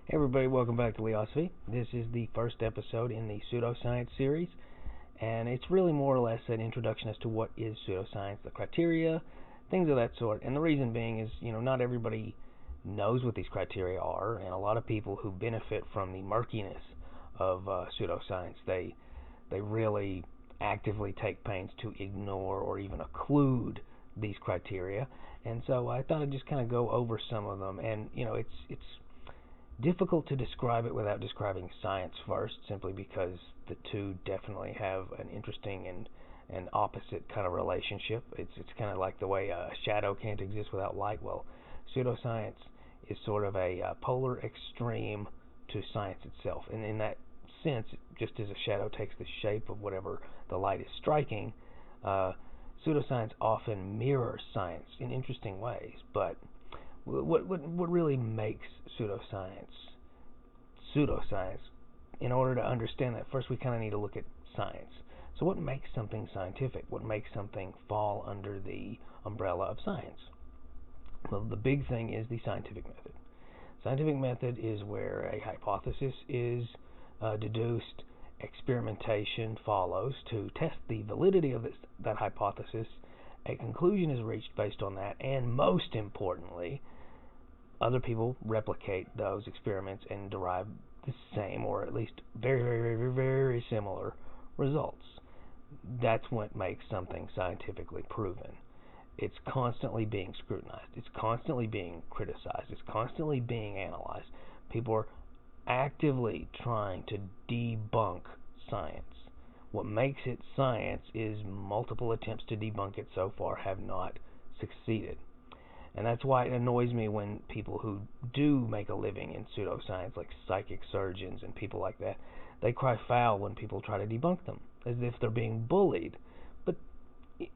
Hey everybody, welcome back to Leosophy. This is the first episode in the Pseudoscience series, and it's really more or less an introduction as to what is pseudoscience, the criteria, things of that sort. And the reason being is, not everybody knows what these criteria are, and a lot of people who benefit from the murkiness of pseudoscience, they really actively take pains to ignore or even occlude these criteria. And so I thought I'd just kind of go over some of them, and it's difficult to describe it without describing science first, simply because the two definitely have an interesting and opposite kind of relationship. It's kind of like the way a shadow can't exist without light. Well, pseudoscience is sort of a polar extreme to science itself, and in that sense, just as a shadow takes the shape of whatever the light is striking, pseudoscience often mirrors science in interesting ways. But what really makes pseudoscience pseudoscience? In order to understand that, first we kind of need to look at science. So what makes something scientific? What makes something fall under the umbrella of science? Well, the big thing is the scientific method. Scientific method is where a hypothesis is deduced, experimentation follows to test the validity of that hypothesis, a conclusion is reached based on that, and most importantly, other people replicate those experiments and derive the same, or at least very, very, very, very similar results. That's what makes something scientifically proven. It's constantly being scrutinized. It's constantly being criticized. It's constantly being analyzed. People are actively trying to debunk science. What makes it science is multiple attempts to debunk it so far have not succeeded. And that's why it annoys me when people who do make a living in pseudoscience, like psychic surgeons and people like that, they cry foul when people try to debunk them, as if they're being bullied. But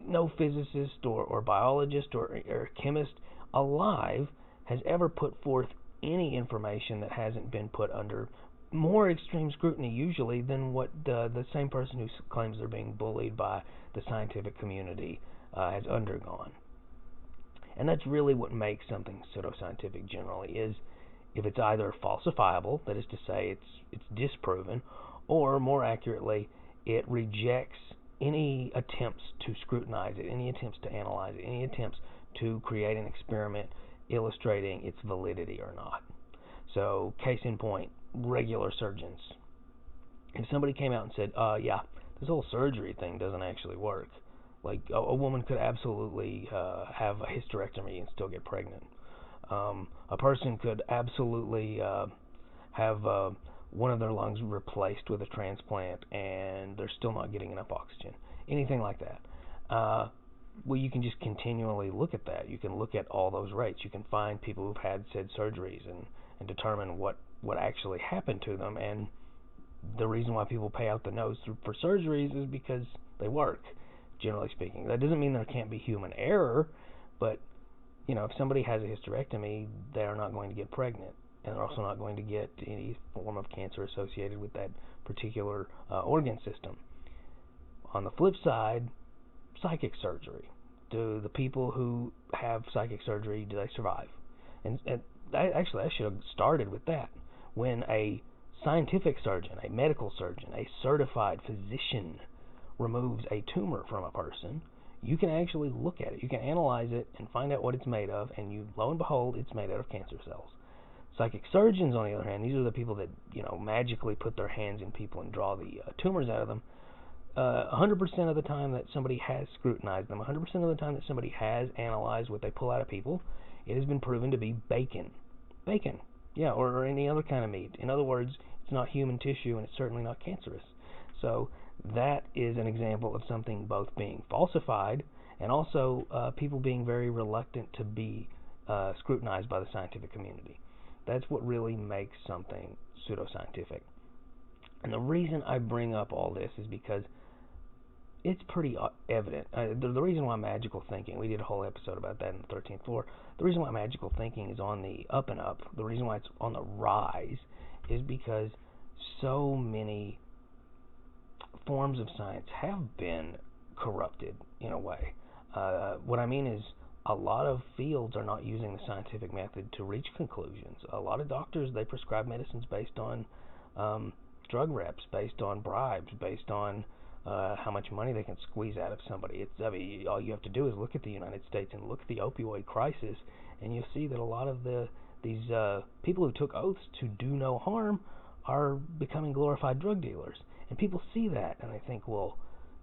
no physicist or biologist or chemist alive has ever put forth any information that hasn't been put under more extreme scrutiny usually than what the same person who claims they're being bullied by the scientific community has undergone. And that's really what makes something pseudoscientific generally, is if it's either falsifiable, that is to say it's disproven, or more accurately, it rejects any attempts to scrutinize it, any attempts to analyze it, any attempts to create an experiment illustrating its validity or not. So, case in point, regular surgeons. If somebody came out and said, yeah, this whole surgery thing doesn't actually work, like a woman could absolutely have a hysterectomy and still get pregnant. A person could absolutely have one of their lungs replaced with a transplant and they're still not getting enough oxygen. Anything like that. Well, you can just continually look at that. You can look at all those rates. You can find people who've had said surgeries and determine what actually happened to them. And the reason why people pay out the nose for surgeries is because they work, generally speaking. That doesn't mean there can't be human error, but if somebody has a hysterectomy, they're not going to get pregnant, and they're also not going to get any form of cancer associated with that particular organ system. On the flip side, psychic surgery. Do the people who have psychic surgery, do they survive? And I should have started with that. When a scientific surgeon, a medical surgeon, a certified physician removes a tumor from a person, you can actually look at it. You can analyze it and find out what it's made of, and lo and behold, it's made out of cancer cells. Psychic surgeons, on the other hand, these are the people that magically put their hands in people and draw the tumors out of them. 100% of the time that somebody has scrutinized them, 100% of the time that somebody has analyzed what they pull out of people, it has been proven to be bacon. Bacon, yeah, or any other kind of meat. In other words, it's not human tissue and it's certainly not cancerous. So that is an example of something both being falsified and also people being very reluctant to be scrutinized by the scientific community. That's what really makes something pseudoscientific. And the reason I bring up all this is because it's pretty evident. The reason why magical thinking, we did a whole episode about that in the 13th floor, the reason why magical thinking is on the up and up, the reason why it's on the rise, is because so many forms of science have been corrupted in a way. What I mean is a lot of fields are not using the scientific method to reach conclusions. A lot of doctors, they prescribe medicines based on drug reps, based on bribes, based on how much money they can squeeze out of somebody. All you have to do is look at the United States and look at the opioid crisis, and you'll see that a lot of these people who took oaths to do no harm are becoming glorified drug dealers. And people see that, and they think, well,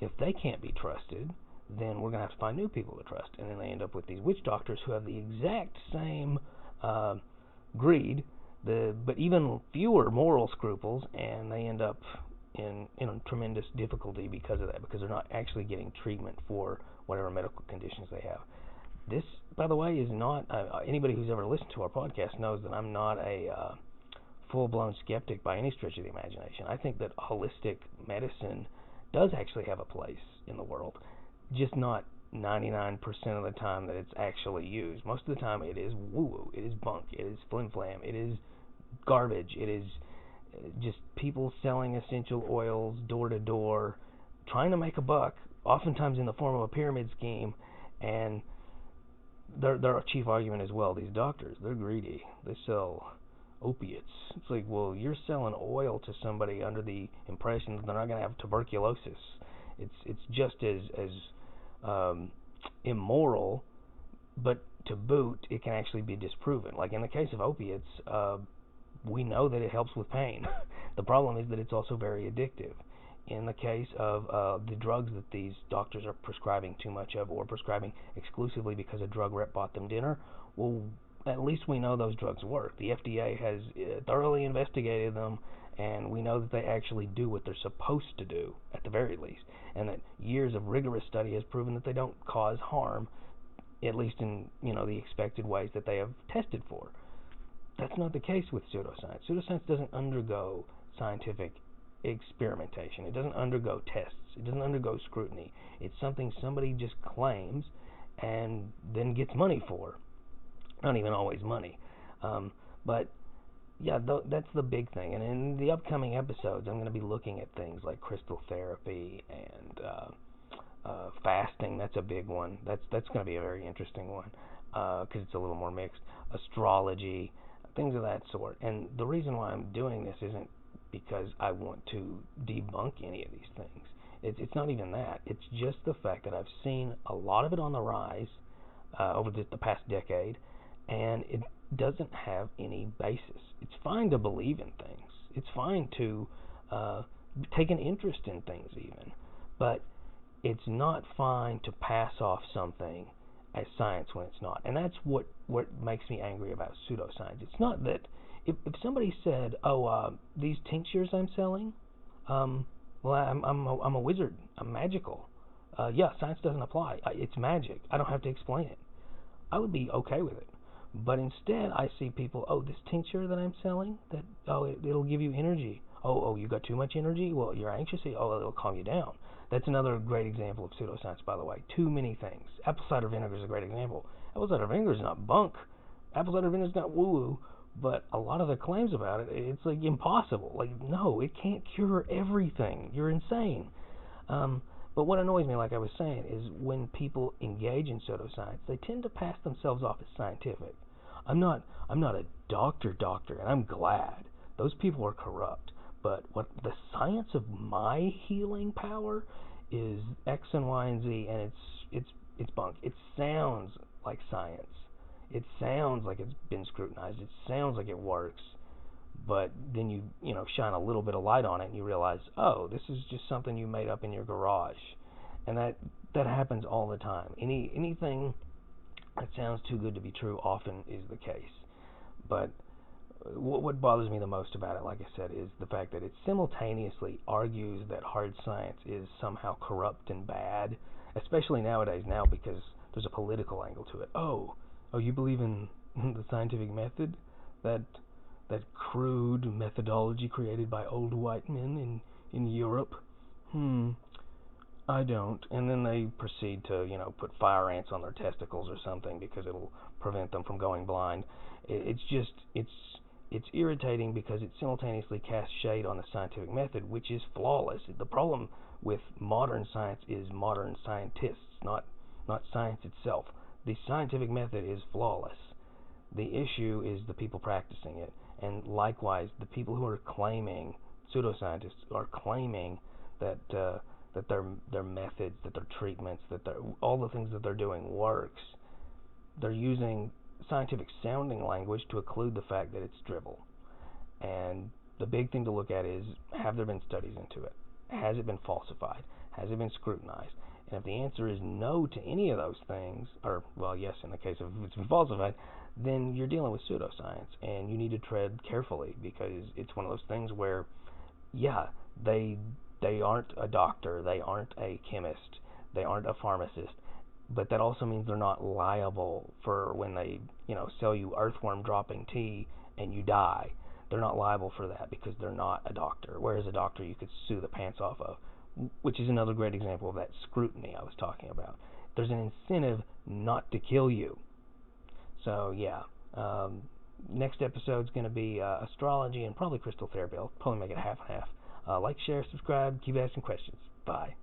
if they can't be trusted, then we're going to have to find new people to trust. And then they end up with these witch doctors who have the exact same greed, but even fewer moral scruples, and they end up in tremendous difficulty because of that, because they're not actually getting treatment for whatever medical conditions they have. This, by the way, is not, anybody who's ever listened to our podcast knows that I'm not a full-blown skeptic by any stretch of the imagination. I think that holistic medicine does actually have a place in the world, just not 99% of the time that it's actually used. Most of the time it is woo-woo, it is bunk, it is flim-flam, it is garbage, it is just people selling essential oils door to door, trying to make a buck, oftentimes in the form of a pyramid scheme. And their chief argument as well, these doctors, they're greedy. They sell opiates. It's like, well, you're selling oil to somebody under the impression that they're not going to have tuberculosis. It's just as immoral, but to boot, it can actually be disproven. Like in the case of opiates, we know that it helps with pain. The problem is that it's also very addictive. In the case of the drugs that these doctors are prescribing too much of, or prescribing exclusively because a drug rep bought them dinner, well, at least we know those drugs work. The FDA has thoroughly investigated them, and we know that they actually do what they're supposed to do, at the very least, and that years of rigorous study has proven that they don't cause harm, at least in the expected ways that they have tested for. That's not the case with pseudoscience. Pseudoscience doesn't undergo scientific experimentation. It doesn't undergo tests. It doesn't undergo scrutiny. It's something somebody just claims and then gets money for. Not even always money. But yeah, that's the big thing. And in the upcoming episodes, I'm going to be looking at things like crystal therapy and fasting. That's a big one. That's going to be a very interesting one because it's a little more mixed. Astrology, things of that sort. And the reason why I'm doing this isn't because I want to debunk any of these things. It's not even that. It's just the fact that I've seen a lot of it on the rise over the past decade, and it doesn't have any basis. It's fine to believe in things. It's fine to take an interest in things even, but it's not fine to pass off something as science when it's not. And that's what makes me angry about pseudoscience. It's not that if somebody said, these tinctures I'm selling, well, I'm a wizard. I'm magical. Yeah, science doesn't apply. It's magic. I don't have to explain it. I would be okay with it. But instead, I see people, this tincture that I'm selling, that it'll give you energy. You got too much energy? Well, you're anxious? It'll calm you down. That's another great example of pseudoscience, by the way. Too many things. Apple cider vinegar is a great example. Apple cider vinegar is not bunk. Apple cider vinegar is not woo-woo. But a lot of the claims about it, it's like impossible. Like, no, it can't cure everything. You're insane. But what annoys me, like I was saying, is when people engage in pseudoscience, they tend to pass themselves off as scientific. I'm not a doctor, and I'm glad. Those people are corrupt. But what the science of my healing power is X and Y and Z, and it's bunk. It sounds like science. It sounds like it's been scrutinized. It sounds like it works. But then you shine a little bit of light on it and you realize, this is just something you made up in your garage. And that happens all the time. Anything that sounds too good to be true often is the case. But what bothers me the most about it, like I said, is the fact that it simultaneously argues that hard science is somehow corrupt and bad, especially nowadays now because there's a political angle to it. You believe in the scientific method? That crude methodology created by old white men in Europe? I don't. And then they proceed to, put fire ants on their testicles or something because it'll prevent them from going blind. It's irritating because it simultaneously casts shade on the scientific method, which is flawless. The problem with modern science is modern scientists, not science itself. The scientific method is flawless. The issue is the people practicing it. And likewise, the people who are claiming, pseudoscientists are claiming that that their methods, that their treatments, that all the things that they're doing works. They're using scientific sounding language to occlude the fact that it's drivel. And the big thing to look at is, have there been studies into it? Has it been falsified? Has it been scrutinized? And if the answer is no to any of those things, or, well, yes, in the case of if it's been falsified, then you're dealing with pseudoscience, and you need to tread carefully, because it's one of those things where, yeah, they aren't a doctor, they aren't a chemist, they aren't a pharmacist, but that also means they're not liable for when they, sell you earthworm dropping tea and you die. They're not liable for that because they're not a doctor. Whereas a doctor you could sue the pants off of, which is another great example of that scrutiny I was talking about. There's an incentive not to kill you. So yeah, next episode's going to be astrology and probably crystal therapy. I'll probably make it half and half. Like, share, subscribe, keep asking questions. Bye.